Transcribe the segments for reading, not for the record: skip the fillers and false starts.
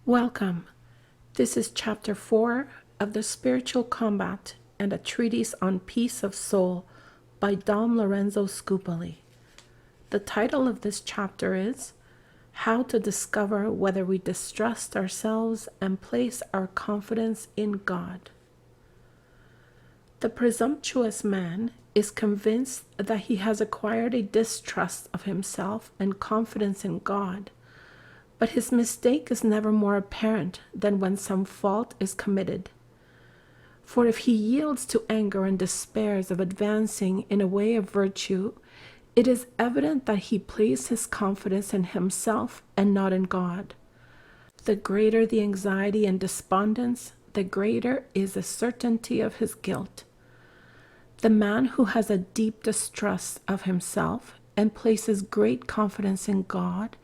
Welcome. This is Chapter 4 of The Spiritual Combat and a Treatise on Peace of Soul by Dom Lorenzo Scupoli. The title of this chapter is How to Discover Whether We Distrust Ourselves and Place Our Confidence in God. The presumptuous man is convinced that he has acquired a distrust of himself and confidence in God. But his mistake is never more apparent than when some fault is committed. For if he yields to anger and despairs of advancing in a way of virtue, it is evident that he placed his confidence in himself and not in God. The greater the anxiety and despondence, the greater is the certainty of his guilt. The man who has a deep distrust of himself and places great confidence in God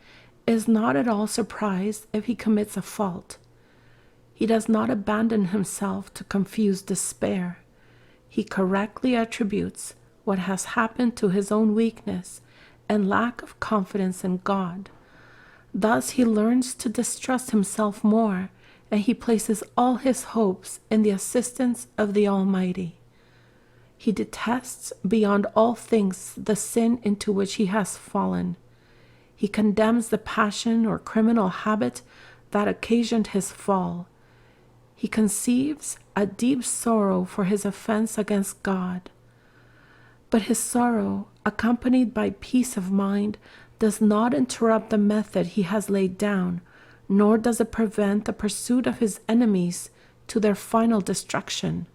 is not at all surprised if he commits a fault. He does not abandon himself to confused despair. He correctly attributes what has happened to his own weakness and lack of confidence in God. Thus he learns to distrust himself more, and he places all his hopes in the assistance of the Almighty. He detests beyond all things the sin into which he has fallen. He condemns the passion or criminal habit that occasioned his fall. He conceives a deep sorrow for his offense against God. But his sorrow, accompanied by peace of mind, does not interrupt the method he has laid down, nor does it prevent the pursuit of his enemies to their final destruction.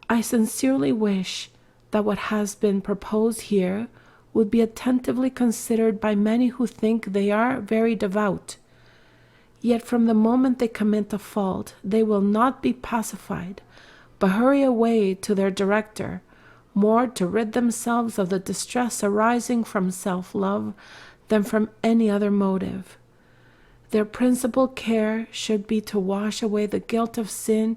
I sincerely wish that what has been proposed here would be attentively considered by many who think they are very devout. Yet from the moment they commit a fault, they will not be pacified, but hurry away to their director, more to rid themselves of the distress arising from self-love than from any other motive. Their principal care should be to wash away the guilt of sin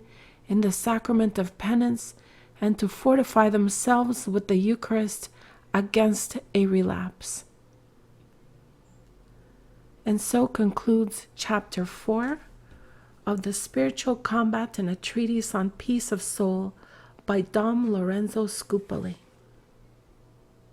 in the sacrament of penance and to fortify themselves with the Eucharist against a relapse. And so concludes Chapter 4 of The Spiritual Combat and a Treatise on Peace of Soul by Dom Lorenzo Scupoli.